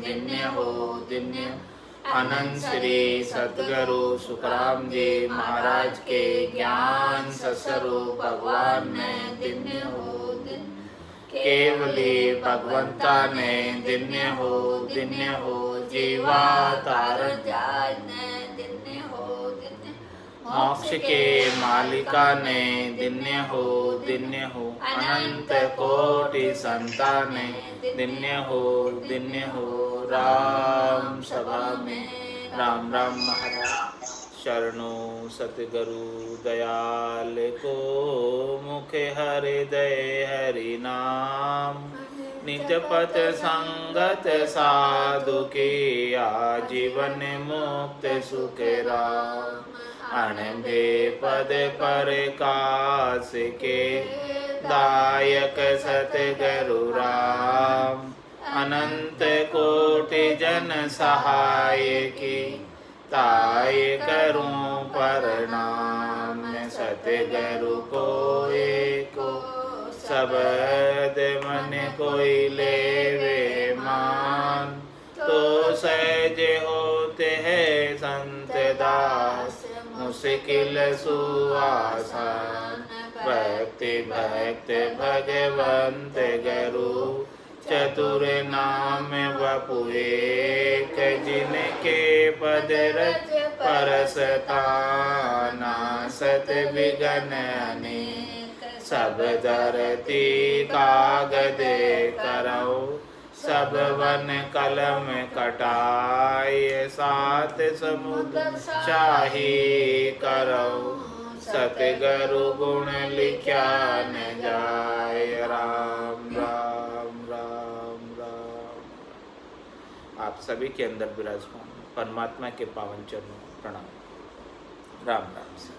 दिन्य हो दिन्य। अनंत श्री सतगुरु सुखराम जी महाराज के ज्ञान सस्वरूप भगवान ने दिन्य हो दिन्य। केवली भगवंता ने दिन्य हो जीवा तार ने दिन्य हो दिन्य। मोक्ष के मालिका ने दिन्य हो अनंत कोटि संताने दिन्य हो राम सभा में राम राम महाराज। शरणो सतगुरु दयाल को मुख हृदय हरि नाम। नित्य पथ संगत साधु के आजीवन मुक्त सुख राम। अनबे पद पर कास के दायक सतगुरु राम। अनंत कोटि जन सहाय की ताय करूं प्रणाम। सतगुरु को एको शब्द मन कोई लेवे मान। तो सहज होते हैं संत दास मुश्किल सुआसान। भक्ति भक्त भगवंत गुरु चतुर नाम वपु एक। जिनके पद रज परसताना सत विघ्न अनेक। सब धरती कागद करौ सब वन कलम कटाय। सात समुद्र शाही करौ सतगुरु गुण लिख्या न जाय। राम राम राम राम। आप सभी के अंदर विराजमान परमात्मा के पावन चरणों प्रणाम। राम राम से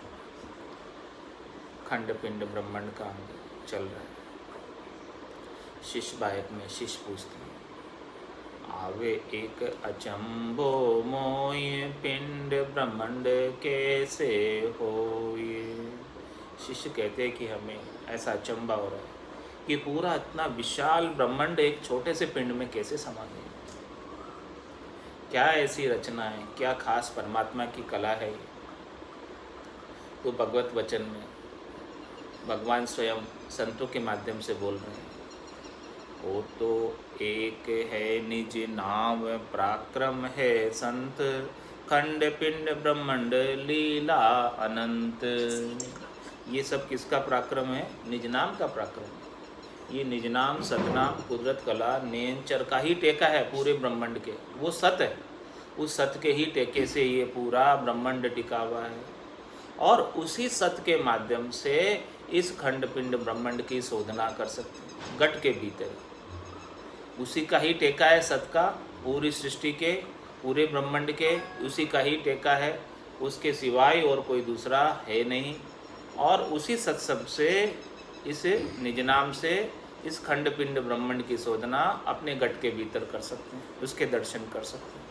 खंड पिंड ब्रह्मांड का चल रहा है। शिष्य बायक में शिष्य पूछते हैं, आवे एक अचंभो मोय पिंड ब्रह्मांड कैसे होए। शिष्य कहते हैं कि हमें ऐसा अचंभा हो रहा है कि पूरा इतना विशाल ब्रह्मांड एक छोटे से पिंड में कैसे समा गया। क्या ऐसी रचना है, क्या खास परमात्मा की कला है। तो भगवत वचन में भगवान स्वयं संतों के माध्यम से बोल रहे हैं, वो तो एक है निज नाम पराक्रम है संत। खंड पिंड ब्रह्मांड लीला अनंत। ये सब किसका पराक्रम है? निज नाम का पराक्रम। ये निज नाम सतनाम कुदरत कला नेचर का ही टेका है पूरे ब्रह्मांड के। वो सत है, उस सत के ही टेके से ये पूरा ब्रह्मांड टिका हुआ है। और उसी सत के माध्यम से इस खंड पिंड ब्रह्मांड की शोधना कर सकते हैं। घट के भीतर उसी का ही टेका है सत का। पूरी सृष्टि के पूरे ब्रह्मांड के उसी का ही टेका है, उसके सिवाय और कोई दूसरा है नहीं। और उसी सत्सब से इस निज नाम से इस खंड पिंड ब्रह्मांड की शोधना अपने घट के भीतर कर सकते हैं, उसके दर्शन कर सकते हैं।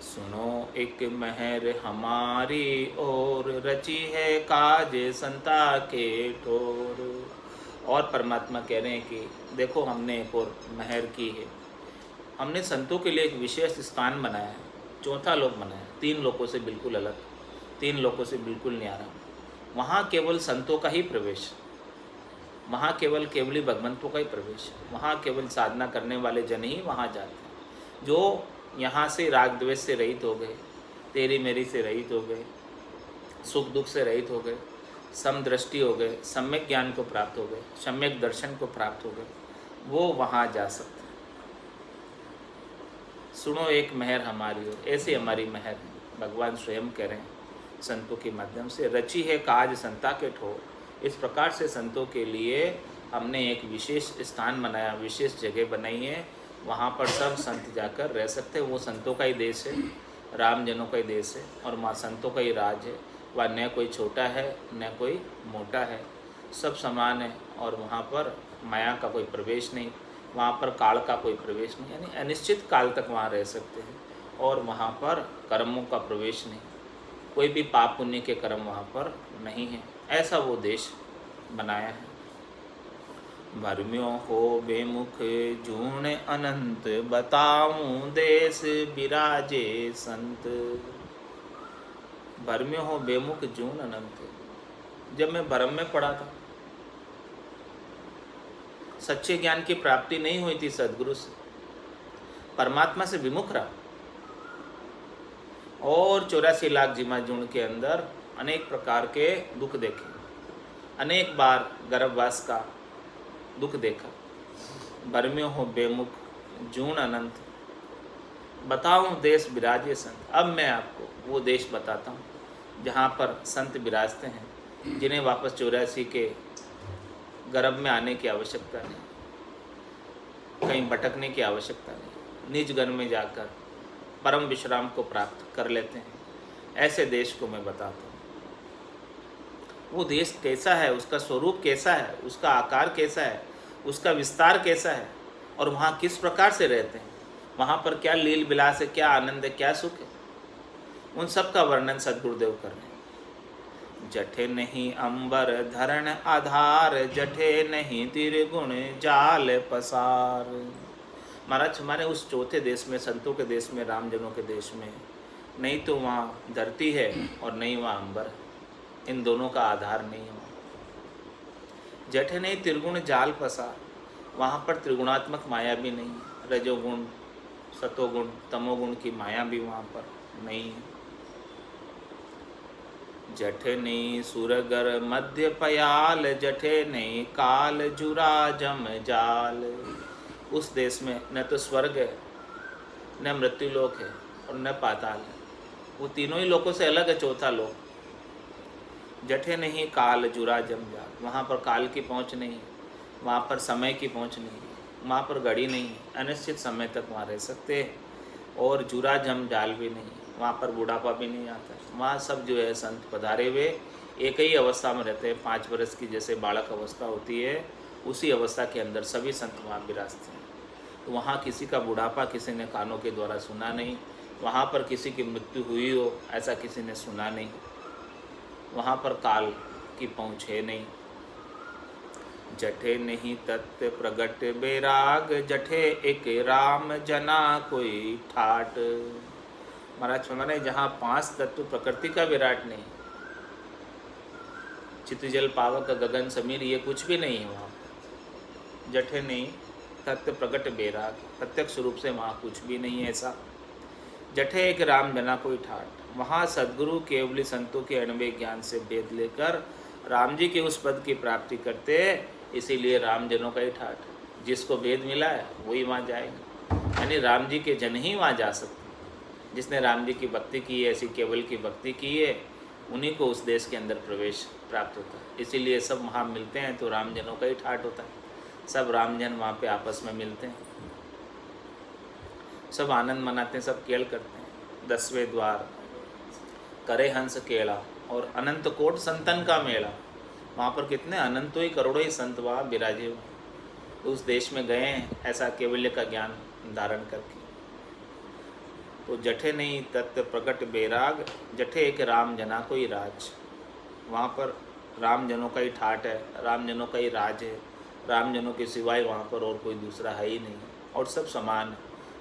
सुनो एक महर हमारी और रची है काज संता के ठोर। और परमात्मा कह रहे हैं कि देखो हमने एक और महर की है। हमने संतों के लिए एक विशेष स्थान बनाया है, चौथा लोक बनाया, 3 लोकों से बिल्कुल अलग, 3 लोकों से बिल्कुल न्यारा। वहाँ केवल संतों का ही प्रवेश, वहाँ केवल केवली भगवंतों का ही प्रवेश, वहाँ केवल साधना करने वाले जन ही वहाँ जाते हैं। जो यहाँ से राग द्वेष से रहित हो गए, तेरी मेरी से रहित हो गए, सुख दुख से रहित हो गए, समदृष्टि हो गए, सम्यक ज्ञान को प्राप्त हो गए, सम्यक दर्शन को प्राप्त हो गए, वो वहाँ जा सकते हैं। सुनो एक महर हमारी ओर, ऐसी हमारी महर भगवान स्वयं कह रहे हैं संतों के माध्यम से। रची है काज संता के ठोर। इस प्रकार से संतों के लिए हमने एक विशेष स्थान बनाया, विशेष जगह बनाई है। वहाँ पर सब संत जाकर रह सकते हैं। वो संतों का ही देश है, राम जनों का ही देश है, और वहाँ संतों का ही राज है। वह न कोई छोटा है न कोई मोटा है, सब समान है। और वहाँ पर माया का कोई प्रवेश नहीं, वहाँ पर काल का कोई प्रवेश नहीं, यानी अनिश्चित काल तक वहाँ रह सकते हैं। और वहाँ पर कर्मों का प्रवेश नहीं, कोई भी पाप पुण्य के कर्म वहाँ पर नहीं है। ऐसा वो देश बनाया है। भरम्यो हो बेमुख जूण अनंत, बताऊं देश विराजे संत। भरम्यो हो बेमुख जूण अनंत। जब मैं भरम में पड़ा था, सच्चे ज्ञान की प्राप्ति नहीं हुई थी सदगुरु से, परमात्मा से विमुख रहा, और 84 लाख जीमा जून के अंदर अनेक प्रकार के दुख देखे, अनेक बार गर्भवास का दुख देखा। भरम्यो हो बेमुख जून अनंत, बताऊं देश विराजे संत। अब मैं आपको वो देश बताता हूँ जहाँ पर संत विराजते हैं, जिन्हें वापस 84 के गर्भ में आने की आवश्यकता नहीं, कहीं भटकने की आवश्यकता नहीं, निज घर में जाकर परम विश्राम को प्राप्त कर लेते हैं। ऐसे देश को मैं बताता हूँ। वो देश कैसा है, उसका स्वरूप कैसा है, उसका आकार कैसा है, उसका विस्तार कैसा है, और वहाँ किस प्रकार से रहते हैं, वहाँ पर क्या लील विलास है, क्या आनंद है, क्या सुख है, उन सब का वर्णन सद्गुरुदेव कर रहे हैं। जठे नहीं अंबर धरण आधार, जठे नहीं त्रिगुण जाल पसार। महाराज हमारे उस चौथे देश में, संतों के देश में, रामजनों के देश में, नहीं तो वहाँ धरती है और नहीं वहाँ अंबर है, इन दोनों का आधार नहीं है। जठे नहीं त्रिगुण जाल पसार, वहाँ पर त्रिगुणात्मक माया भी नहीं है, रजोगुण सतोगुण तमोगुण की माया भी वहाँ पर नहीं है। जठे नहीं सुरगर मध्य पयाल, जठे नहीं काल जुरा जम जाल। उस देश में न तो स्वर्ग है, न मृत्युलोक है, और न पाताल है, वो तीनों ही लोकों से अलग है चौथा लोक। जठे नहीं काल जुरा जम जाल, वहाँ पर काल की पहुँच नहीं है, वहाँ पर समय की पहुँच नहीं है, वहाँ पर घड़ी नहीं है, अनिश्चित समय तक वहाँ रह सकते हैं, और जुरा जम जाल भी नहीं, वहाँ पर बुढ़ापा भी नहीं आता। वहाँ सब जो है संत पधारे हुए एक ही अवस्था में रहते हैं, 5 वर्ष की जैसे बालक अवस्था होती है, उसी अवस्था के अंदर सभी संत वहाँ विराजते हैं। तो वहाँ किसी का बुढ़ापा किसी ने कानों के द्वारा सुना नहीं, वहाँ पर किसी की मृत्यु हुई हो ऐसा किसी ने सुना नहीं, वहाँ पर काल की पहुँच है नहीं। जठे नहीं तत्व प्रगट बेराग, जठे एक राम जना कोई ठाट। महाराज फरमाने जहाँ 5 तत्व प्रकृति का विराट नहीं, चित्त जल पावक गगन समीर, ये कुछ भी नहीं है वहाँ। जठे नहीं तत्व प्रगट बेराग, प्रत्यक्ष रूप से वहाँ कुछ भी नहीं है ऐसा। जठे एक राम जना कोई ठाट, वहाँ सद्गुरु केवली संतों के अणवे ज्ञान से भेद लेकर राम जी के उस पद की प्राप्ति करते, इसीलिए राम जनों का ही ठाट। जिसको भेद मिला है वही वहाँ जाएगा, यानी राम जी के जन ही वहाँ जा सकते। जिसने राम जी की भक्ति की है, ऐसी केवल की भक्ति की है, उन्हीं को उस देश के अंदर प्रवेश प्राप्त होता है। इसीलिए सब वहाँ मिलते हैं तो राम जनों का ही ठाट होता है। सब रामजन वहाँ पे आपस में मिलते हैं, सब आनंद मनाते हैं, सब केल करते हैं। 10वें द्वार करे हंस केला, और अनंत कोट संतन का मेला। वहाँ पर कितने अनंतों ही करोड़ों ही संत वहाँ विराजे हुए, तो उस देश में गए हैं ऐसा केवल्य का ज्ञान धारण करके। तो जठे नहीं तत्व प्रगट बेराग, जठे एक राम जना कोई राज। वहाँ पर राम जनों का ही ठाट है, राम जनों का ही राज है, राम जनों के सिवाय वहाँ पर और कोई दूसरा है ही नहीं, और सब समान है,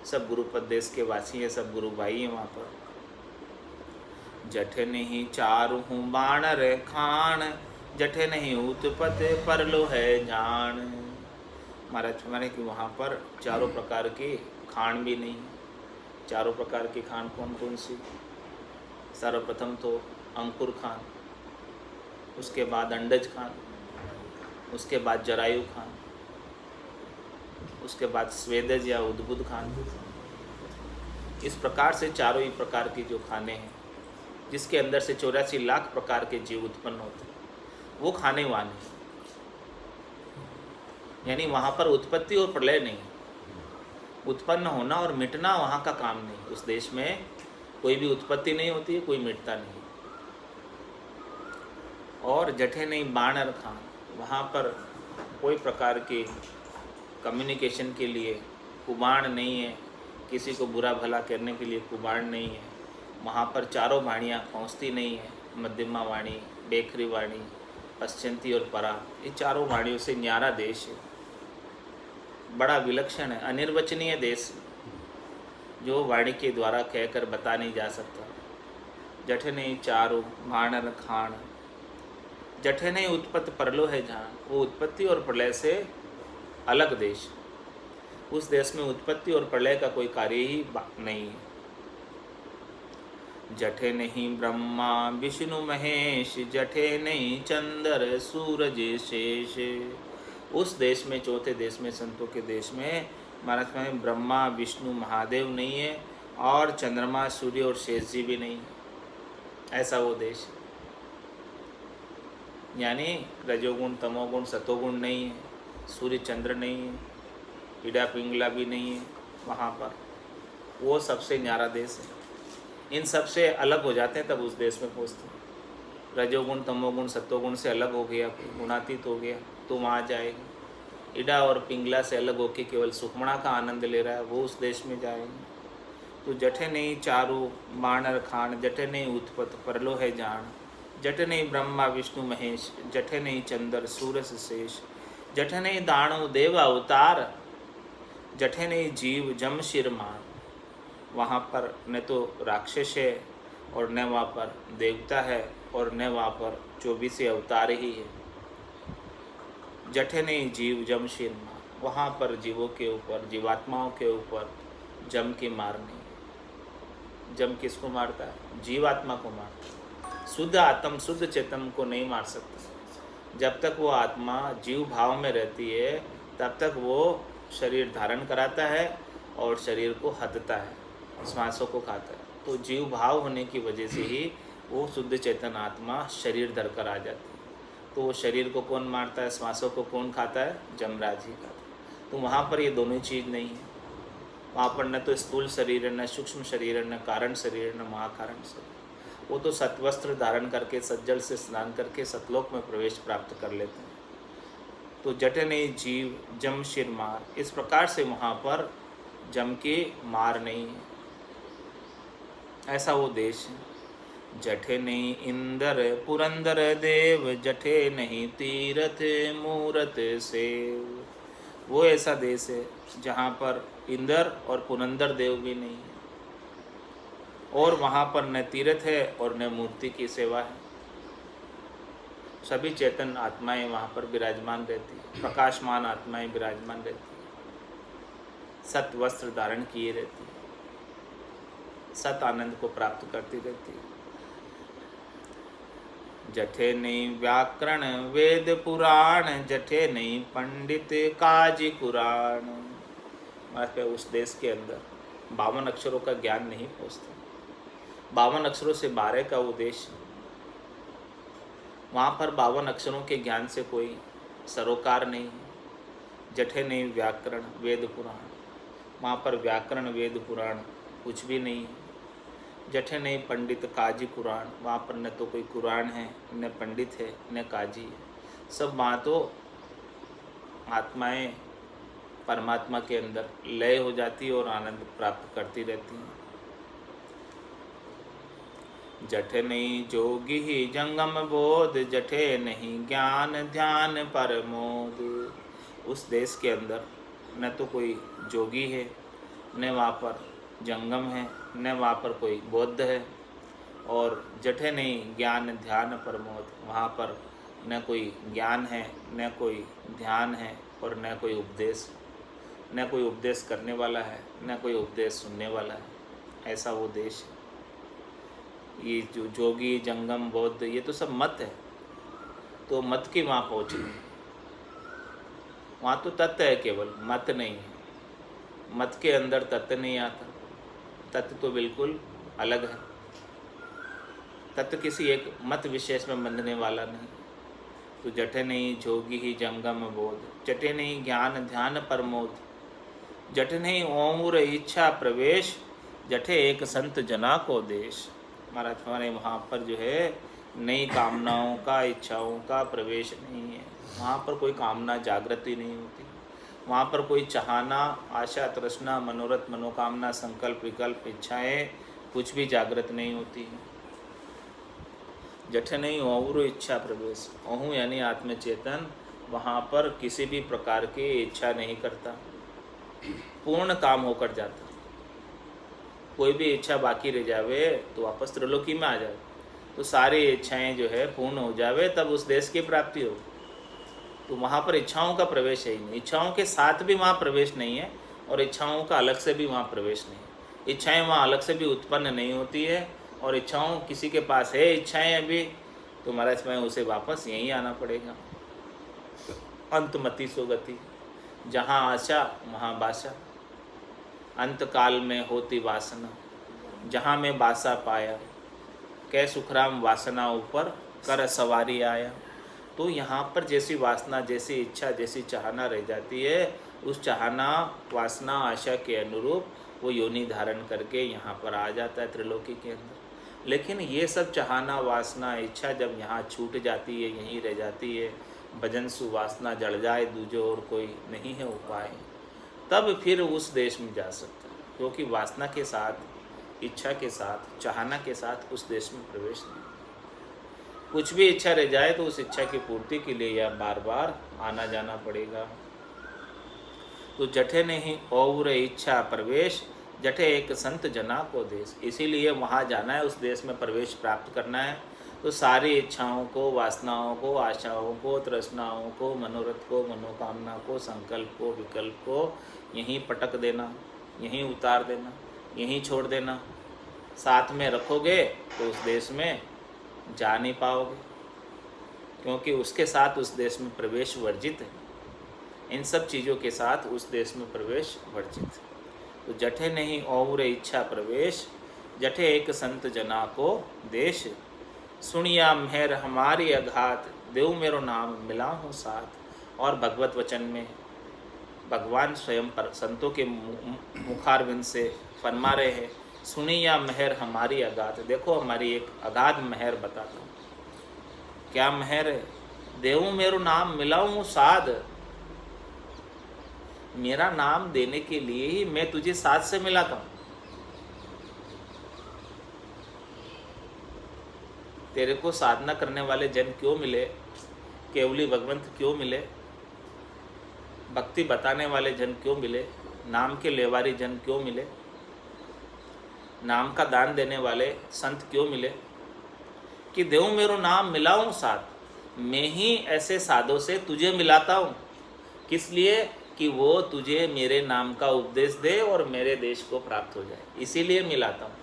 सब गुरुपद देश के वासी हैं, सब गुरु भाई हैं वहाँ पर। जठे नहीं चारु हूँ बाणर खान, जठे नहीं उत्पत परलो है जान। महाराज हमारे कि वहाँ पर चारों प्रकार की खान भी नहीं। चारों प्रकार की खान कौन कौन सी? सर्वप्रथम तो अंकुर खान, उसके बाद अंडज खान, उसके बाद जरायु खान, उसके बाद स्वेदज या उद्बुद्ध खान। इस प्रकार से चारों ही प्रकार की जो खाने हैं, जिसके अंदर से 84 लाख प्रकार के जीव उत्पन्न होते हैं, वो खाने वाले हैं। यानी वहाँ पर उत्पत्ति और प्रलय नहीं, उत्पन्न होना और मिटना वहाँ का काम नहीं। उस देश में कोई भी उत्पत्ति नहीं होती है, कोई मिटता नहीं। और जठे नहीं बाणर खान, वहाँ पर कोई प्रकार की कम्युनिकेशन के लिए कुबाण नहीं है, किसी को बुरा भला करने के लिए कुबाण नहीं है। वहाँ पर चारों वाणियाँ पहुँचती नहीं है, मध्यमा वाणी, बेखरी वाणी, पश्चंती और परा, ये चारों वाणियों से न्यारा देश है। बड़ा विलक्षण है, अनिर्वचनीय देश, जो वाणी के द्वारा कहकर बता नहीं जा सकता। जठे नहीं चारु भाणर खाण, जठे नहीं उत्पत्ति परलो है जहाँ, वो उत्पत्ति और प्रलय से अलग देश। उस देश में उत्पत्ति और प्रलय का कोई कार्य ही नहीं है। जठे नहीं ब्रह्मा विष्णु महेश, जठे नहीं चंद्र सूरज शेष। उस देश में, चौथे देश में, संतों के देश में महाराज में ब्रह्मा विष्णु महादेव नहीं है और चंद्रमा सूर्य और शेष जी भी नहीं है। ऐसा वो देश, यानी रजोगुण तमोगुण सतोगुण नहीं है, सूर्य चंद्र नहीं है, ईड़ा पिंगला भी नहीं है वहाँ पर। वो सबसे न्यारा देश है। इन सब से अलग हो जाते हैं तब उस देश में पहुँचते हैं। रजोगुण तमोगुण सत्वगुण से अलग हो गया, गुणातीत हो गया तो वहाँ जाएगा। ईड़ा और पिंगला से अलग होकर केवल सुखमणा का आनंद ले रहा है, वो उस देश में जाएंगे। तो जठे नहीं चारु बाणर खान, जठे नहीं उत्पत्त परलो है जान, जठे नहीं ब्रह्मा विष्णु महेश, जठे नहीं चंद्र सूरज शेष, जठे नहीं दानव देव अवतार, जठे नहीं जीव जमशिर मान। वहाँ पर न तो राक्षस है और न वहाँ पर देवता है और न वहाँ पर 24 अवतार ही है। जठे नहीं जीव जमशिर मार, वहाँ पर जीवों के ऊपर, जीवात्माओं के ऊपर जम की मार नहीं है। जम किसको मारता है? जीवात्मा को मारता है। शुद्ध आत्म शुद्ध चेतन को नहीं मार सकता। जब तक वो आत्मा जीव भाव में रहती है तब तक वो शरीर धारण कराता है और शरीर को हदता है, श्वासों को खाता है। तो जीव भाव होने की वजह से ही वो शुद्ध चेतन आत्मा शरीर धर कर आ जाती है। तो वो शरीर को कौन मारता है, श्वासों को कौन खाता है? जमराज ही खाता है। तो वहाँ पर ये दोनों चीज़ नहीं है। वहाँ पर न तो स्थूल शरीर है, न सूक्ष्म शरीर है, न कारण शरीर है, न महाकारण शरीर। वो तो सत्वस्त्र धारण करके सज्जल से स्नान करके सतलोक में प्रवेश प्राप्त कर लेते हैं। तो जटे नहीं जीव जम शिर मार, इस प्रकार से वहाँ पर जम के मार नहीं है। ऐसा वो देश है। जठे नहीं इंद्र पुरंदर देव, जठे नहीं तीरथ मूरत सेव। वो ऐसा देश है जहाँ पर इंद्र और पुरंदर देव भी नहीं है और वहाँ पर न तीर्थ है और न मूर्ति की सेवा है। सभी चेतन आत्माएं वहाँ पर विराजमान रहती है, प्रकाशमान आत्माएं विराजमान रहती है, सत वस्त्र धारण किए रहती है, सत आनंद को प्राप्त करती रहती है। जठे नहीं व्याकरण वेद पुराण, जठे नहीं पंडित काजी कुरान। उस देश के अंदर 52 अक्षरों का ज्ञान नहीं पहुँचता। 52 अक्षरों से 12 का वो देश, वहाँ पर 52 अक्षरों के ज्ञान से कोई सरोकार नहीं है। जठे नहीं व्याकरण वेद पुराण, वहाँ पर व्याकरण वेद पुराण कुछ भी नहीं है। जठे नहीं पंडित काजी कुरान, वहाँ पर न तो कोई कुरान है, न पंडित है, न काजी है। सब वहाँ तो आत्माएं परमात्मा के अंदर लय हो जाती है और आनंद प्राप्त करती रहती हैं। जठे नहीं जोगी ही जंगम बोध, जठे नहीं ज्ञान ध्यान परमोद। उस देश के अंदर न तो कोई जोगी है, न वहाँ पर जंगम है, न वहाँ पर कोई बौद्ध है। और जठे नहीं ज्ञान ध्यान प्रमोद, वहाँ पर न कोई ज्ञान है, न कोई ध्यान है और न कोई उपदेश, न कोई उपदेश करने वाला है, न कोई उपदेश सुनने वाला है। ऐसा वो देश है। ये जो जोगी जंगम बौद्ध ये तो सब मत है, तो मत की वहाँ पहुँच नहीं। वहाँ तो तत्व है, केवल मत नहीं है। मत के अंदर तत्व नहीं आता। तत्व तो बिल्कुल अलग है। तत्व किसी एक मत विशेष में बंधने वाला नहीं। तो जठे नहीं जोगी ही जंगम बोध, जठे नहीं ज्ञान ध्यान प्रमोद, जठे नहीं ओमुर इच्छा प्रवेश, जठे एक संत जना को देश। महाराज हमारे वहाँ पर जो है नई कामनाओं का इच्छाओं का प्रवेश नहीं है। वहाँ पर कोई कामना जागृति नहीं होती। वहाँ पर कोई चाहना आशा तृष्णा मनोरथ मनोकामना संकल्प विकल्प इच्छाएं कुछ भी जागृत नहीं होती है। जठे नहीं ओहुर इच्छा प्रवेश, ओहू यानी आत्मचेतन वहाँ पर किसी भी प्रकार की इच्छा नहीं करता। पूर्ण काम होकर जाता। कोई भी इच्छा बाकी रह जावे तो वापस त्रिलोकी में आ जाए, तो सारी इच्छाएं जो है पूर्ण हो जावे, तब उस देश की प्राप्ति हो। तो वहाँ पर इच्छाओं का प्रवेश है ही नहीं, इच्छाओं के साथ भी वहाँ प्रवेश नहीं है और इच्छाओं का अलग से भी वहाँ प्रवेश नहीं है। इच्छाएं वहाँ अलग से भी उत्पन्न नहीं होती है, और इच्छाओं किसी के पास है इच्छाएं अभी, तो महाराज में उसे वापस यहीं आना पड़ेगा। अंतमति सुगति, जहाँ आशा वहाँ बाशा, अंत काल में होती वासना, जहाँ में बासा पाया, कै सुखराम वासना ऊपर कर सवारी आया। तो यहाँ पर जैसी वासना, जैसी इच्छा, जैसी चाहना रह जाती है, उस चाहना वासना आशा के अनुरूप वो योनि धारण करके यहाँ पर आ जाता है त्रिलोकी के अंदर। लेकिन ये सब चाहना वासना इच्छा जब यहाँ छूट जाती है, यहीं रह जाती है, भजन सुवासना जड़ जाए दूजो और कोई नहीं है उपाय, तब फिर उस देश में जा सकता है। क्योंकि वासना के साथ, इच्छा के साथ, चाहना के साथ उस देश में प्रवेश नहीं। कुछ भी इच्छा रह जाए तो उस इच्छा की पूर्ति के लिए या बार बार आना जाना पड़ेगा। तो जठे नहीं और इच्छा प्रवेश, जठे एक संत जना को देश। इसीलिए वहाँ जाना है, उस देश में प्रवेश प्राप्त करना है। तो सारी इच्छाओं को, वासनाओं को, आशाओं को, तृष्णाओं को, मनोरथ को, मनोकामना को, संकल्प को, विकल्प को यहीं पटक देना, यहीं उतार देना, यहीं छोड़ देना। साथ में रखोगे तो उस देश में जा नहीं पाओगे, क्योंकि उसके साथ उस देश में प्रवेश वर्जित है। इन सब चीज़ों के साथ उस देश में प्रवेश वर्जित है। तो जठे नहीं और इच्छा प्रवेश, जठे एक संत जना को देश। सुनिया मेहर हमारी अघात, देव मेरो नाम मिला हूँ साथ। और भगवत वचन में भगवान स्वयं पर संतों के मुखारविंद से फरमा रहे हैं, सुनिया मेहर हमारी अगाध। देखो हमारी एक अगाध मेहर बताता हूँ। क्या मेहर है? देवू मेरो नाम मिलाऊं साध, मेरा नाम देने के लिए ही मैं तुझे साथ से मिलाता हूँ। तेरे को साधना करने वाले जन क्यों मिले, केवली भगवंत क्यों मिले, भक्ति बताने वाले जन क्यों मिले, नाम के लेवारी जन क्यों मिले, नाम का दान देने वाले संत क्यों मिले? कि देव मेरो नाम मिलाऊं साथ, मैं ही ऐसे साधों से तुझे मिलाता हूँ। किस लिए? कि वो तुझे मेरे नाम का उपदेश दे और मेरे देश को प्राप्त हो जाए, इसीलिए मिलाता हूँ।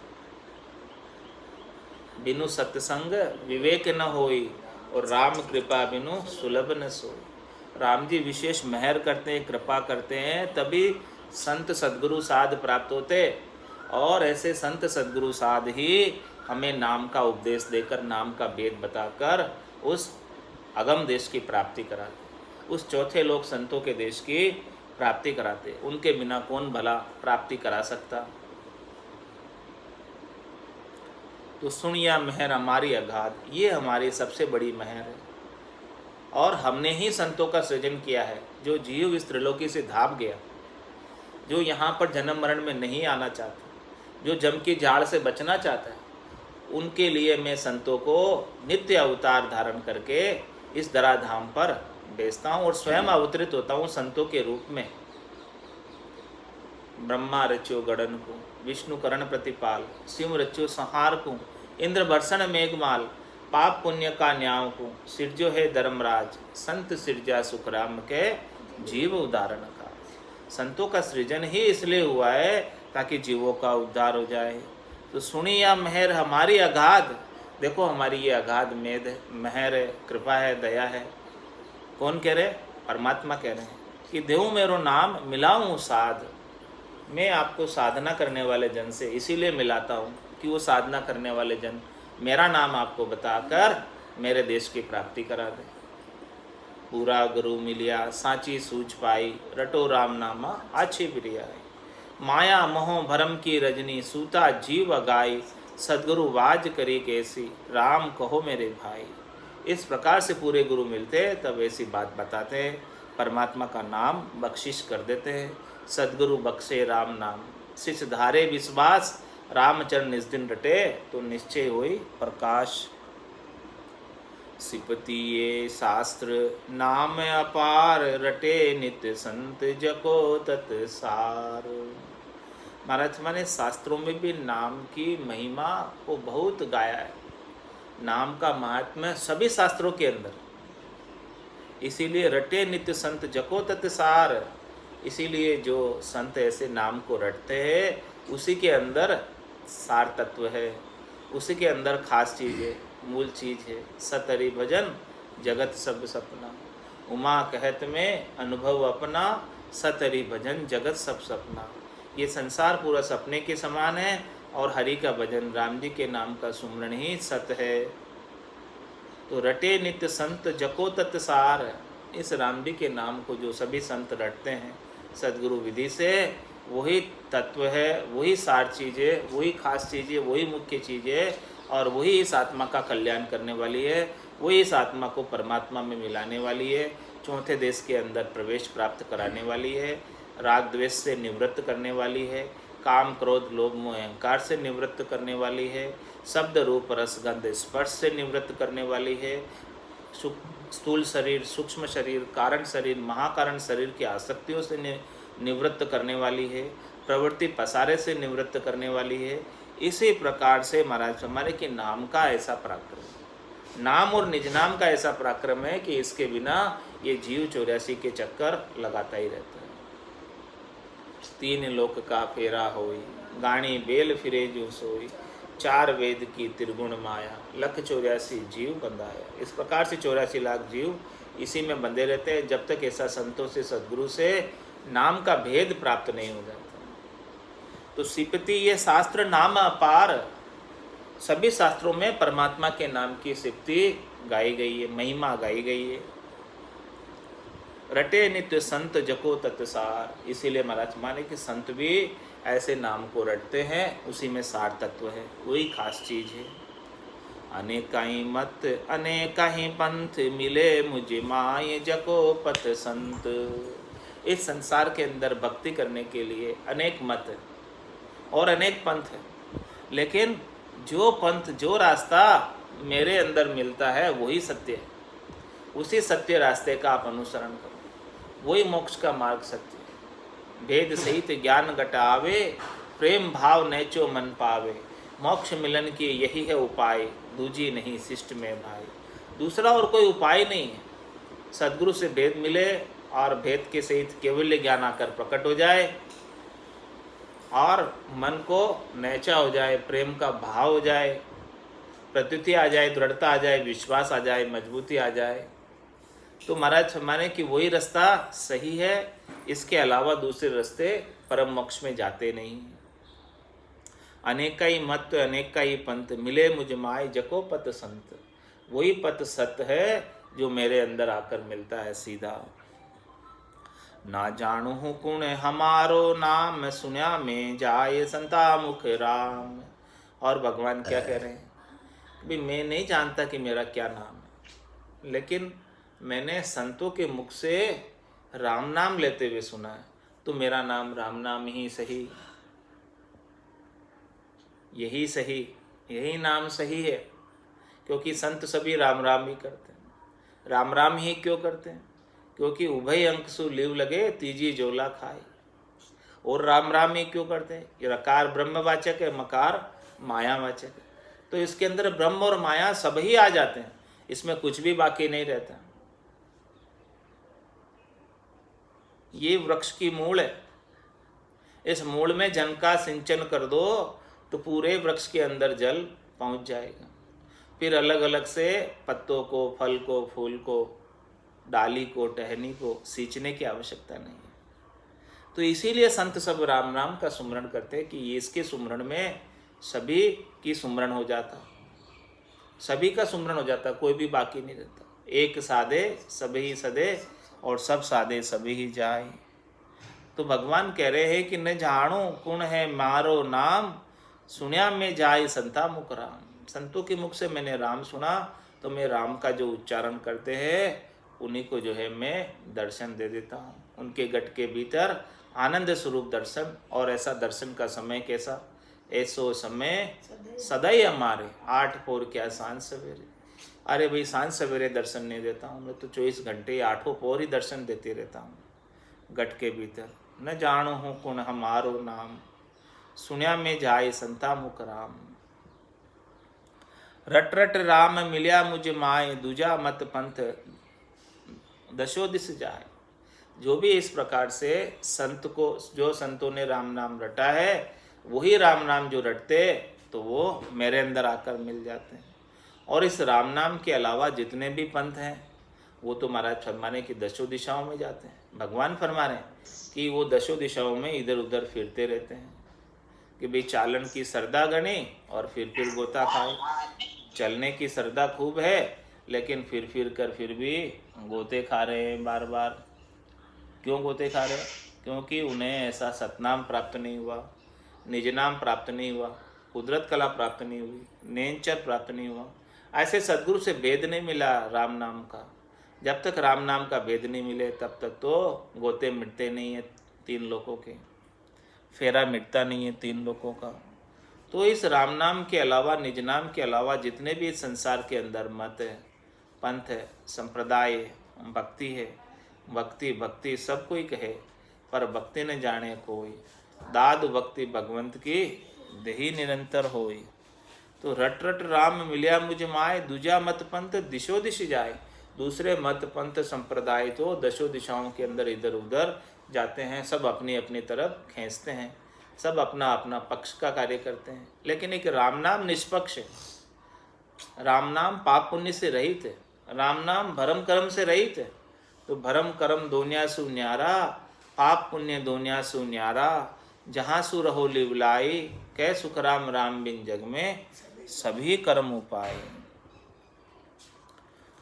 बिनु सत्संग विवेक न होई, और राम कृपा बिनु सुलभ न सोई। राम जी विशेष मेहर करते हैं, कृपा करते हैं, तभी संत सद्गुरु साध प्राप्त होते। और ऐसे संत सद्गुरु साध ही हमें नाम का उपदेश देकर, नाम का भेद बताकर उस अगम देश की प्राप्ति कराते, उस चौथे लोक संतों के देश की प्राप्ति कराते। उनके बिना कौन भला प्राप्ति करा सकता? तो सुनिया मेहर हमारी अगाध, ये हमारी सबसे बड़ी मेहर है। और हमने ही संतों का सृजन किया है। जो जीव इस त्रिलोकी से धाप गया, जो यहाँ पर जन्म मरण में नहीं आना चाहता, जो जम की झाड़ से बचना चाहता है, उनके लिए मैं संतों को नित्य अवतार धारण करके इस धराधाम पर भेजता हूँ और स्वयं अवतरित होता हूँ संतों के रूप में। ब्रह्मा रच्यो गड़न को, विष्णु करण प्रतिपाल, शिव रच्यो संहार को, इंद्र बरसन मेघमाल, पाप पुण्य का न्याय को, सिरजो है धर्मराज, संत सिरजा सुखराम के जीव उदाहरण का। संतों का सृजन ही इसलिए हुआ है ताकि जीवों का उद्धार हो जाए। तो सुनिया मेहर हमारी अगाध, देखो हमारी ये अगाध मेहर है, कृपा है, दया है। कौन कह रहे? परमात्मा कह रहे हैं कि देव मेरो नाम मिलाऊं साध। मैं आपको साधना करने वाले जन से इसीलिए मिलाता हूँ कि वो साधना करने वाले जन मेरा नाम आपको बताकर मेरे देश की प्राप्ति करा दे। पूरा गुरु मिलिया सांची सूझ पाई, रटो राम नामा आछी बिरियाई। माया मोह भरम की रजनी, सूता जीव गाई, सदगुरु वाज करी कैसी, राम कहो मेरे भाई। इस प्रकार से पूरे गुरु मिलते तब ऐसी बात बताते हैं, परमात्मा का नाम बख्शिश कर देते हैं। सदगुरु बख्शे राम नाम, शिष धारे विश्वास, रामचरण निज दिन रटे, तो निश्चय हुई प्रकाश। सिपति ये शास्त्र नाम अपार, रटे नित्य संत जको तत् सार। महाराज मैंने शास्त्रों में भी नाम की महिमा को बहुत गाया है, नाम का महात्म्य सभी शास्त्रों के अंदर, इसीलिए रटे नित्य संत जको तत् सार। इसीलिए जो संत ऐसे नाम को रटते हैं उसी के अंदर सार तत्व है, उसी के अंदर खास चीज़ है, मूल चीज़ है। सतहरि भजन जगत सब सपना, उमा कहत में अनुभव अपना, सतहरि भजन जगत सब सपना। ये संसार पूरा सपने के समान है और हरि का भजन, राम जी के नाम का सुमरण ही सत है। तो रटे नित्य संत जको तत् सार, इस राम जी के नाम को जो सभी संत रटते हैं सद्गुरु विधि से, वही तत्व है, वही सार चीज़ है, वही खास चीज़ है, वही मुख्य चीज़ है और वही इस आत्मा का कल्याण करने वाली है, वही इस आत्मा को परमात्मा में मिलाने वाली है, चौथे देश के अंदर प्रवेश प्राप्त कराने वाली है, राग द्वेष से निवृत्त करने वाली है, काम क्रोध लोभ मोह अहंकार से निवृत्त करने वाली है, शब्द रूप रस गंध स्पर्श से निवृत्त करने वाली है, स्थूल शरीर, सूक्ष्म शरीर, कारण शरीर, महाकारण शरीर की आसक्तियों से निवृत्त करने वाली है, प्रवृत्ति पसारे से निवृत्त करने वाली है। इसी प्रकार से महाराज हमारे कि नाम का ऐसा पराक्रम, नाम और निज नाम का ऐसा पराक्रम है कि इसके बिना ये जीव 84 के चक्कर लगाता ही रहता है। तीन लोक का फेरा होई, गाणी बेल फिरे जो सोई, चार वेद की त्रिगुण माया, लख 84 जीव बंधाया। इस प्रकार से 84 लाख जीव इसी में बंधे रहते हैं जब तक ऐसा संतों से सद्गुरु से नाम का भेद प्राप्त नहीं हो जाता। तो सिपति ये शास्त्र नाम अपार, सभी शास्त्रों में परमात्मा के नाम की सिपति गाई गई है, महिमा गाई गई है। रटे नित्य संत जको तत्सार, इसीलिए महाराज माने कि संत भी ऐसे नाम को रटते हैं, उसी में सार तत्व है, वही खास चीज है। अनेकाही मत अनेकाही पंथ मिले मुझे माय जको पत संत। इस संसार के अंदर भक्ति करने के लिए अनेक मत है और अनेक पंथ है, लेकिन जो पंथ जो रास्ता मेरे अंदर मिलता है वही सत्य है, उसी सत्य रास्ते का आप अनुसरण करो, वही मोक्ष का मार्ग सत्य है। भेद सहित ज्ञान घटावे, प्रेम भाव नैचो मन पावे, मोक्ष मिलन की यही है उपाय, दूजी नहीं शिष्ट में भाई। दूसरा और कोई उपाय नहीं है, सद्गुरु से भेद मिले और भेद के सहित केवल्य ज्ञान आकर प्रकट हो जाए और मन को नैचा हो जाए, प्रेम का भाव हो जाए, प्रतीति आ जाए, दृढ़ता आ जाए, विश्वास आ जाए, मजबूती आ जाए, तो महाराज माने कि वही रास्ता सही है, इसके अलावा दूसरे रास्ते परम मोक्ष में जाते नहीं। अनेक ही मत अनेक ही पंथ मिले मुझ माय जको पत संत, वही पत सत्य है जो मेरे अंदर आकर मिलता है सीधा। ना जानू कुण हमारो नाम, सुना में जाए संता मुख राम। और भगवान क्या कह रहे हैं, भी मैं नहीं जानता कि मेरा क्या नाम है, लेकिन मैंने संतों के मुख से राम नाम लेते हुए सुना है, तो मेरा नाम राम नाम ही सही, यही सही, यही नाम सही है। क्योंकि संत सभी राम राम ही करते हैं। राम राम ही क्यों करते हैं? क्योंकि उभय अंक सु लिव लगे, तीजी जोला खाए। और राम राम ही क्यों करते हैं? ये रकार ब्रह्मवाचक है, मकार मायावाचक है, तो इसके अंदर ब्रह्म और माया सब ही आ जाते हैं, इसमें कुछ भी बाकी नहीं रहता। ये वृक्ष की मूल है, इस मूल में जल का सिंचन कर दो तो पूरे वृक्ष के अंदर जल पहुंच जाएगा। फिर अलग अलग से पत्तों को, फल को, फूल को, डाली को, टहनी को सींचने की आवश्यकता नहीं है। तो इसीलिए संत सब राम नाम का सुमरण करते हैं कि इसके सुमरण में सभी की सुमरण हो जाता, सभी का सुमरण हो जाता, कोई भी बाकी नहीं रहता। एक साधे सभी सदे और सब साधे सभी ही जाए। तो भगवान कह रहे हैं कि न जानो कुण है मारो नाम, सुनिया में जाए संता मुख राम। संतों के मुख से मैंने राम सुना तो मैं राम का जो उच्चारण करते हैं उन्हीं को जो है मैं दर्शन दे देता हूँ, उनके गट के भीतर आनंद स्वरूप दर्शन। और ऐसा दर्शन का समय कैसा? ऐसो समय सदैव हमारे, 8 पोर क्या सांझ सवेरे। अरे भाई सांझ सवेरे दर्शन नहीं देता हूँ, मैं तो 24 घंटे आठों पौर ही दर्शन देते रहता हूँ गट के भीतर। न जानो हूँ कुण हमारो नाम, सुनिया में जाए संता मुख राम। रट रट राम मिलिया मुझे माए, दूजा मत पंथ दशो दिस जाए। जो भी इस प्रकार से संत को, जो संतों ने राम नाम रटा है वही राम नाम जो रटते तो वो मेरे अंदर आकर मिल जाते हैं। और इस राम नाम के अलावा जितने भी पंथ हैं वो तो महाराज फरमाने की दशों दिशाओं में जाते हैं। भगवान फरमा रहे हैं कि वो दशों दिशाओं में इधर उधर फिरते रहते हैं कि भाई चालन की सरदा गणी और फिर गोता खाए। चलने की सरदा खूब है लेकिन फिर भी गोते खा रहे हैं बार बार। क्यों गोते खा रहे हैं? क्योंकि उन्हें ऐसा सतनाम प्राप्त नहीं हुआ, निज नाम प्राप्त नहीं हुआ, कुदरत कला प्राप्त नहीं हुई, नेंचर प्राप्त नहीं हुआ। ऐसे सदगुरु से भेद नहीं मिला राम नाम का। जब तक राम नाम का भेद नहीं मिले तब तक तो गोते मिटते नहीं है तीन लोगों के, फेरा मिटता नहीं है तीन लोगों का। तो इस राम नाम के अलावा, निज नाम के अलावा जितने भी इस संसार के अंदर मत है, पंथ है, संप्रदाय है, भक्ति है, भक्ति सब कोई कहे पर भक्ति न जाने कोई, दाद भक्ति भगवंत की देही निरंतर होई। तो रट रट राम मिलिया मुझ माए, दूजा मत पंथ दिशो दिश जाए। दूसरे मत पंथ संप्रदाय तो दशों दिशाओं के अंदर इधर उधर जाते हैं, सब अपनी अपनी तरफ खींचते हैं, सब अपना अपना पक्ष का कार्य करते हैं। लेकिन एक राम नाम निष्पक्ष है, राम नाम पाप पुण्य से रहित है, राम नाम भरम कर्म से रहित है। तो भरम कर्म दोनिया सु न्यारा, पाप पुण्य दोनिया सु न्यारा, जहाँ सु रहो लिवलाई, कै सुख राम राम बिन जग में सभी कर्म उपाय।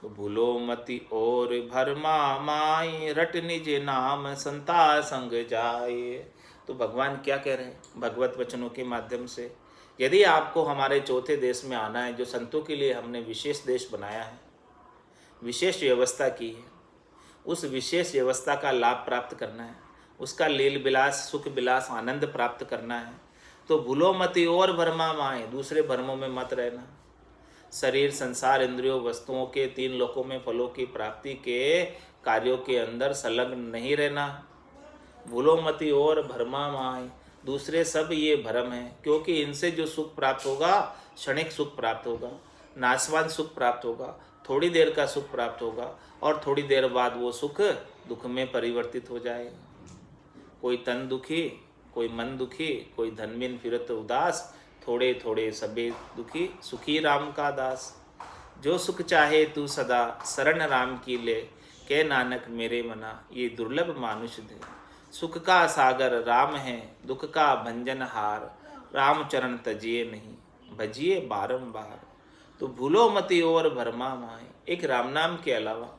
तो भूलो मति और भरमा माई, रट निज नाम संता संग जाए। तो भगवान क्या कह रहे हैं भगवत वचनों के माध्यम से? यदि आपको हमारे चौथे देश में आना है, जो संतों के लिए हमने विशेष देश बनाया है, विशेष व्यवस्था की है, उस विशेष व्यवस्था का लाभ प्राप्त करना है, उसका लील विलास सुख विलास आनंद प्राप्त करना है, तो भूलो मति और भरमा माए, दूसरे भ्रमों में मत रहना। शरीर संसार इंद्रियों वस्तुओं के तीन लोकों में फलों की प्राप्ति के कार्यों के अंदर संलग्न नहीं रहना। भूलो मति और भरमा माए, दूसरे सब ये भ्रम है, क्योंकि इनसे जो सुख प्राप्त होगा क्षणिक सुख प्राप्त होगा, नाशवान सुख प्राप्त होगा, थोड़ी देर का सुख प्राप्त होगा और थोड़ी देर बाद वो सुख दुख में परिवर्तित हो जाएगा। कोई तन दुखी, कोई मन दुखी, कोई धनबिन फिरत उदास, थोड़े थोड़े सबे दुखी, सुखी राम का दास। जो सुख चाहे तू सदा शरण राम की ले, के नानक मेरे मना ये दुर्लभ मानुष दे। सुख का सागर राम है, दुख का भंजन हार, राम चरण तजिए नहीं, भजिए बारंबार। तो भूलो मति और भरमा माए, एक राम नाम के अलावा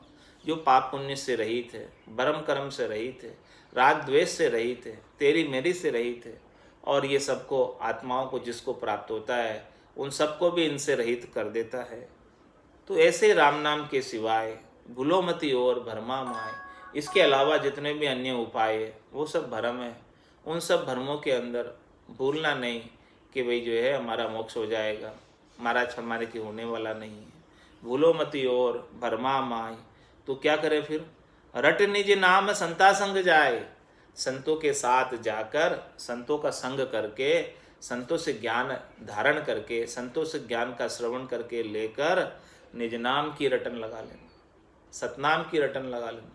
जो पाप पुण्य से रहित है, भरम कर्म से रहित है, राग द्वेष से रहित है, तेरी मेरी से रहित है, और ये सबको आत्माओं को जिसको प्राप्त होता है उन सबको भी इनसे रहित कर देता है। तो ऐसे राम नाम के सिवाय भूलो मति और भरमा माए, इसके अलावा जितने भी अन्य उपाय है वो सब भ्रम है। उन सब भ्रमों के अंदर भूलना नहीं कि भाई जो है हमारा मोक्ष हो जाएगा, महाराज हमारे की होने वाला नहीं है। भूलो मति और भरमा माए, तो क्या करे फिर? रट निज नाम संता संग जाए, संतों के साथ जाकर, संतों का संग करके, संतों से ज्ञान धारण करके, संतों से ज्ञान का श्रवण करके लेकर निज नाम की रटन लगा लेना, सतनाम की रटन लगा लेना।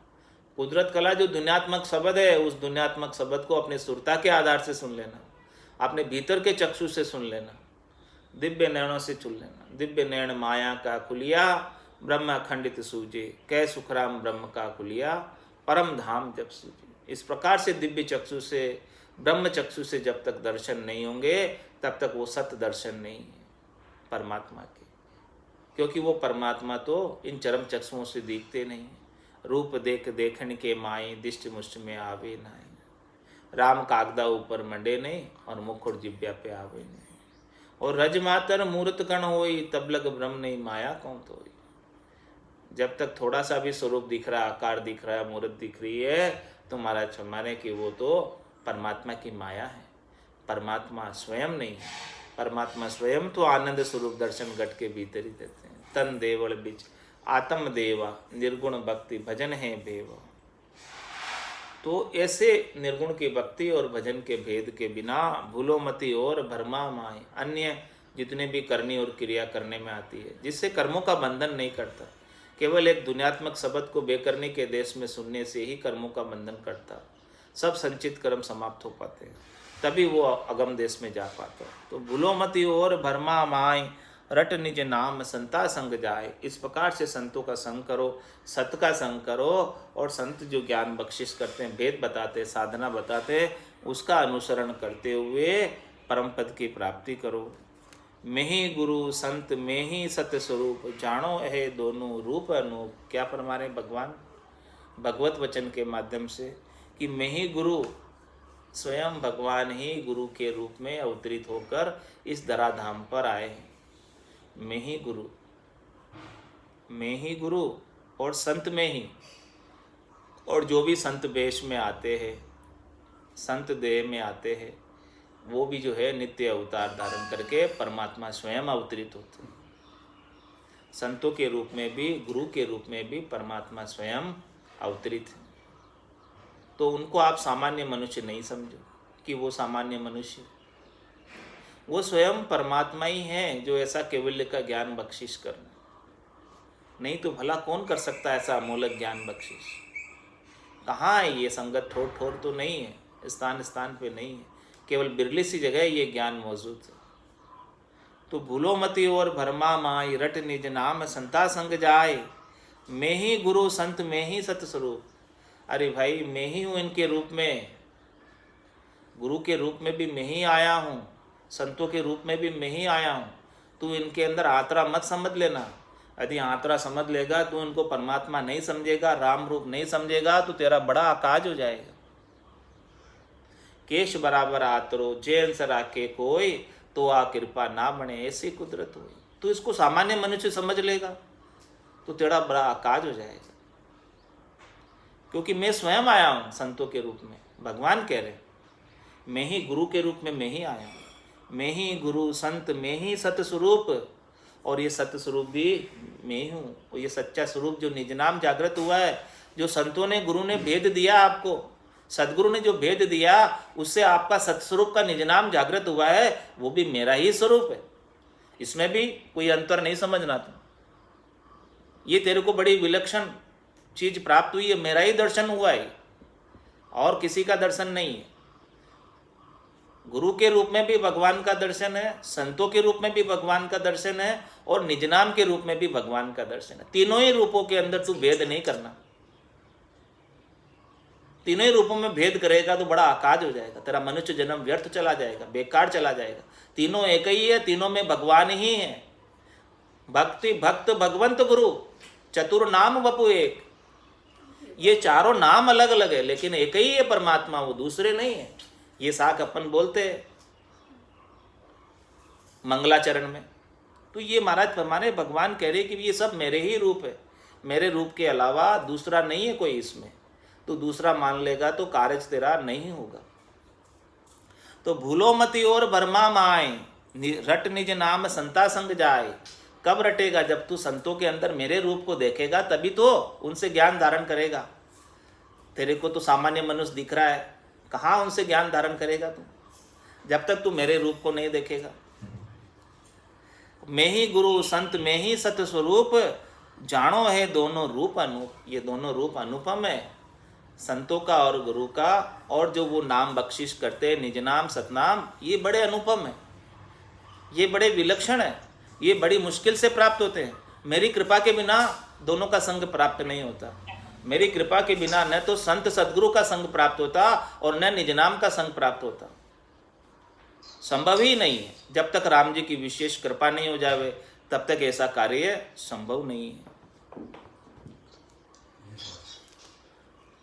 कुदरत कला जो दुनियात्मक शब्द है, उस दुनियात्मक शब्द को अपने सुरता के आधार से सुन लेना, अपने भीतर के चक्षु से सुन लेना, दिव्य नयनों से चुन लेना। दिव्य नयन माया का खुलिया, ब्रह्म खंडित सूझे, कै सुखराम ब्रह्म का खुलिया, परम धाम जब सूझे। इस प्रकार से दिव्य चक्षु से, ब्रह्म चक्षु से जब तक दर्शन नहीं होंगे तब तक वो सत्य दर्शन नहीं है परमात्मा के, क्योंकि वो परमात्मा तो इन चरम चक्षुओं से दिखते नहीं। रूप देख देखन के माई, दिष्ट मुष्ट में आवे नहीं। राम कागदा ऊपर मंडे नहीं और मुखुर जिब्या पे आवे नहीं। और रज मातर मूर्त कण होई, तब लग ब्रह्म नहीं माया कौन तो। जब तक थोड़ा सा भी स्वरूप दिख रहा, आकार दिख रहा है, मूर्त दिख रही है, तो महाराज हमारे कि वो तो परमात्मा की माया है, परमात्मा स्वयं नहीं है। परमात्मा स्वयं तो आनंद स्वरूप दर्शन घट के भीतर ही देते हैं। तन देवल बिच आत्म देवा निर्गुण भक्ति भजन है भेव। तो ऐसे निर्गुण की भक्ति और भजन के भेद के बिना भूलो मति और भरमा माए, अन्य जितने भी करनी और क्रिया करने में आती है, जिससे कर्मों का बंधन नहीं करता, केवल एक दुनियात्मक शब्द को बेकरनी के देश में सुनने से ही कर्मों का बंधन करता, सब संचित कर्म समाप्त हो पाते हैं, तभी वो अगम देश में जा पाता है। तो भूलो मति और भरमा माए, रट निज नाम संता संग जाए। इस प्रकार से संतों का संग करो, सत का संग करो, और संत जो ज्ञान बख्शिश करते हैं, भेद बताते, साधना बताते, उसका अनुसरण करते हुए परम पद की प्राप्ति करो। मैं ही गुरु संत में ही सत्य स्वरूप, जानो है दोनों रूप अनूप। क्या फरमा रहे भगवान भगवत वचन के माध्यम से कि मैं ही गुरु, स्वयं भगवान ही गुरु के रूप में अवतरित होकर इस धराधाम पर आए हैं। मैं ही गुरु, मैं ही गुरु, और संत में ही, और जो भी संत वेश में आते हैं, संत देह में आते हैं, वो भी जो है नित्य अवतार धारण करके परमात्मा स्वयं अवतरित होते हैं। संतों के रूप में भी, गुरु के रूप में भी परमात्मा स्वयं अवतरित है। तो उनको आप सामान्य मनुष्य नहीं समझो कि वो सामान्य मनुष्य, वो स्वयं परमात्मा ही हैं जो ऐसा केवल्य का ज्ञान बख्शिश करना। नहीं तो भला कौन कर सकता है ऐसा अमूलक ज्ञान बख्शिश? कहाँ है ये? संगत ठोर ठोर तो नहीं है, स्थान स्थान पे नहीं है, केवल बिरली सी जगह ये ज्ञान मौजूद है। तो भूलो मति और भरमा माई, रट निज नाम संता संग जाए। मैं ही गुरु संत में ही सत स्वरूप। अरे भाई, मैं ही हूँ इनके रूप में, गुरु के रूप में भी मैं ही आया हूँ, संतों के रूप में भी मैं ही आया हूँ। तू इनके अंदर आत्रा मत समझ लेना। यदि आत्रा समझ लेगा तो इनको परमात्मा नहीं समझेगा, राम रूप नहीं समझेगा, तो तेरा बड़ा अकाज हो जाएगा। केश बराबर आतरो जैन सरा के कोई, तो आ कृपा ना बने ऐसी कुदरत हुई। तो इसको सामान्य मनुष्य समझ लेगा तो तेरा बड़ा अकाज हो जाएगा, क्योंकि मैं स्वयं आया हूँ संतों के रूप में। भगवान कह रहे मैं ही गुरु के रूप में मैं ही आया हूँ, मैं ही गुरु संत में ही सत्य स्वरूप, और ये सत्य स्वरूप भी मैं ही हूँ। और ये सच्चा स्वरूप जो निज नाम जागृत हुआ है, जो संतों ने, गुरु ने भेद दिया आपको, सदगुरु ने जो भेद दिया, उससे आपका सत्स्वरूप का निज नाम जागृत हुआ है, वो भी मेरा ही स्वरूप है। इसमें भी कोई अंतर नहीं समझना तुम। ये तेरे को बड़ी विलक्षण चीज प्राप्त हुई है, मेरा ही दर्शन हुआ है, और किसी का दर्शन नहीं है। गुरु के रूप में भी भगवान का दर्शन है, संतों के रूप में भी भगवान का दर्शन है, और निज नाम के रूप में भी भगवान का दर्शन है। तीनों ही रूपों के अंदर तू भेद नहीं करना। तीनों ही रूपों में भेद करेगा तो बड़ा आकाज हो जाएगा, तेरा मनुष्य जन्म व्यर्थ चला जाएगा, बेकार चला जाएगा। तीनों एक ही है, तीनों में भगवान ही है। भक्ति भक्त भगवंत गुरु चतुर नाम वपु एक। ये चारों नाम अलग अलग है, लेकिन एक ही है परमात्मा, वो दूसरे नहीं है। ये साख अपन बोलते हैं मंगलाचरण में। तो ये महाराज फरमाने, भगवान कह रहे कि ये सब मेरे ही रूप है, मेरे रूप के अलावा दूसरा नहीं है कोई इसमें। तो दूसरा मान लेगा तो कार्य तेरा नहीं होगा। तो भूलो मति और भरमा माए, रट निज नाम संता संग जाए। कब रटेगा? जब तू संतों के अंदर मेरे रूप को देखेगा, तभी तो उनसे ज्ञान धारण करेगा। तेरे को तो सामान्य मनुष्य दिख रहा है, कहाँ उनसे ज्ञान धारण करेगा तू, जब तक तू मेरे रूप को नहीं देखेगा। मैं ही गुरु संत में ही सत्य स्वरूप, जानो है दोनों रूप अनूप। ये दोनों रूप अनुपम है, संतों का और गुरु का, और जो वो नाम बख्शिश करते हैं निज नाम सतनाम, ये बड़े अनुपम है, ये बड़े विलक्षण है, ये बड़ी मुश्किल से प्राप्त होते हैं। मेरी कृपा के बिना दोनों का संग प्राप्त नहीं होता। मेरी कृपा के बिना न तो संत सदगुरु का संग प्राप्त होता और न निज नाम का संग प्राप्त होता, संभव ही नहीं है। जब तक राम जी की विशेष कृपा नहीं हो जावे, तब तक ऐसा कार्य संभव नहीं है।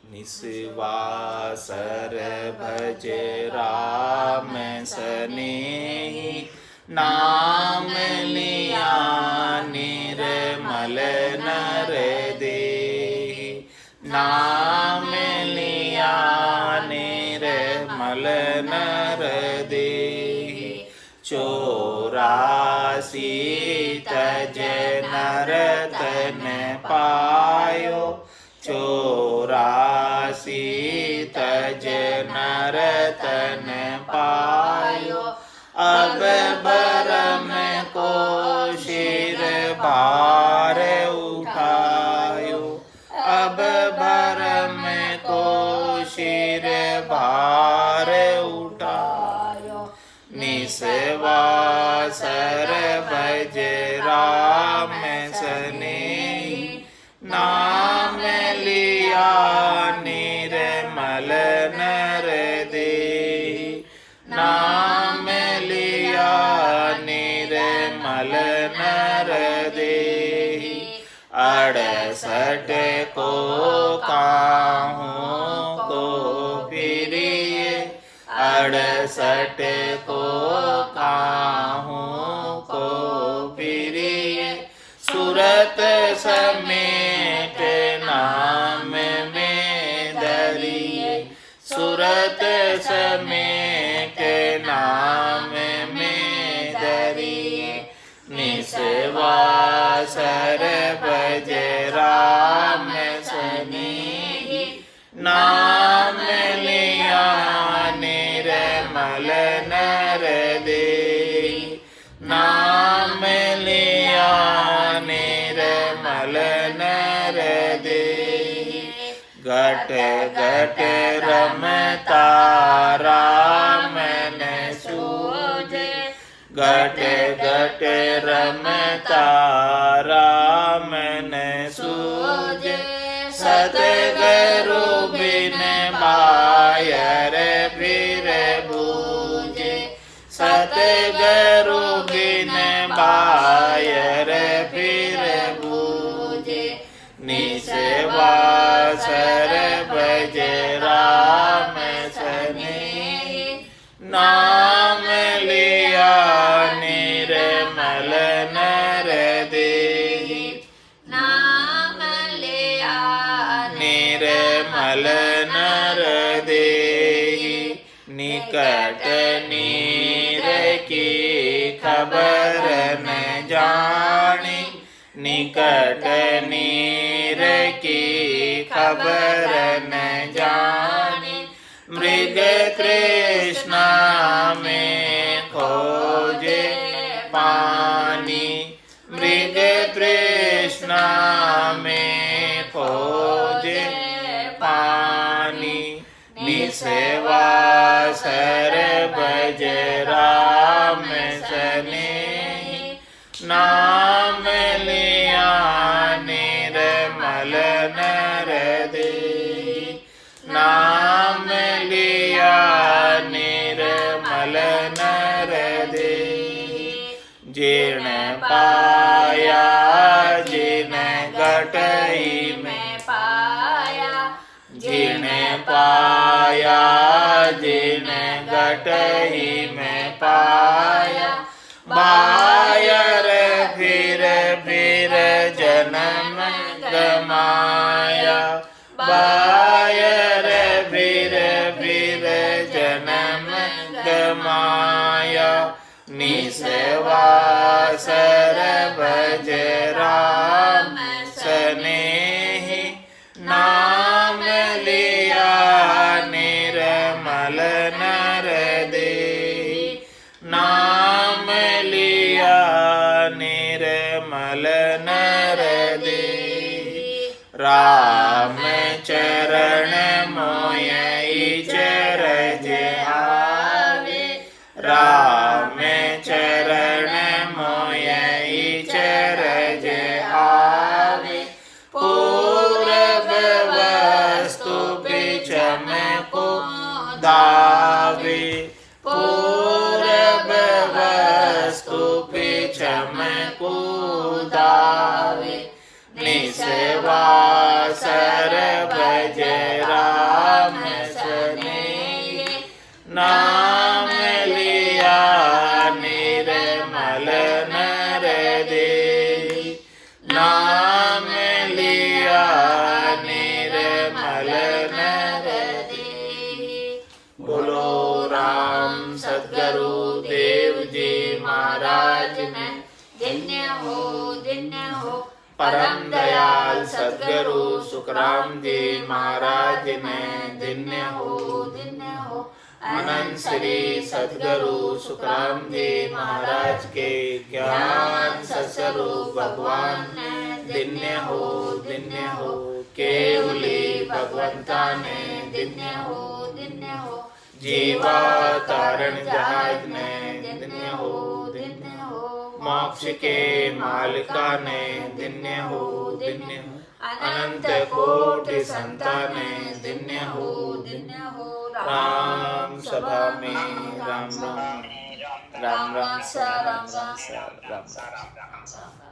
निस्वासर भज राम सनेही, नाम लिया निर्मल नर देहि। नाम लिया निर्मल नर देहि, 84 तज न नरतन पायो, 84 तज नरतन पायो। अब बरम को शिर भार उठायो, अब बरम को शिर भार उठायो। निस्वासर भज राम सनेही, नाम लिया निर्मल नर देहि, नाम लिया निर्मल नर देहि। 68 को काहूँ को फिरिए, 68 को काहूँ को फिरिए। सूरत समेत नाम में धरिए, सूरत समेत नाम में धरिए। निस्वासर भज राम सनेही, नाम लिया निर्मल नर देहि, नाम लिया निर्मल नर देहि। घट घट रमता राम न सूझे, घट घट रमता राम न सूझे। सतगुरु बिन बायर फिर बूझे, सतगुरु बिन बायर फिर बूझे। निस्वासर भज राम सनेही, नाम लिया निर्मल नर देहि, नाम लिया निर्मल नर देहि। निकट नीर की खबर न जानी, निकट नीर की खबर न जानी। मृग तृष्णा में खोजे पानी, मृग तृष्णा में खोजे पानी। निस्वासर भज राम सनेही, नाम लिया निर्मल नर देहि, नाम लिया निर्मल नर देहि। जिन पाया जिन घटई में पाया, जिन पाया जिन घटई में पाया। बायर फिर फिर जन्म गमाया, बायर फिर फिर जन्म गमाया। निस्वासर भज राम सनेही, नाम लिया निर्मल नर देहि, नाम लिया निर्मल नर देहि। राम चरण मोहि चरज आवे, राम चरण मोहि चरज आवे। पूरब वस्तु पिछम को दावे, पूरब वस्तु पिछम को दावे। निस्वासर भज राम सनेही, नाम लिया निर्मल नर देहि, नाम लिया निर्मल नर देहि। बोलो राम सद्गुरु देव जी महाराज ने। धन्य हो सद्गुरु सुखराम जी महाराज ने धन्य हो। अनंत श्री सद्गुरु सुखराम जी महाराज के ज्ञान सत्स्वरूप भगवान ने धन्य हो। केवली भगवंता ने धन्य हो। जीवा तारण जहाज ने धन्य हो। मोक्ष के मालिका ने धन्य हो। अनंत कोटि संताने धन्य हो। राम सभा में राम राम राम राम सा राम राम सा राम राम।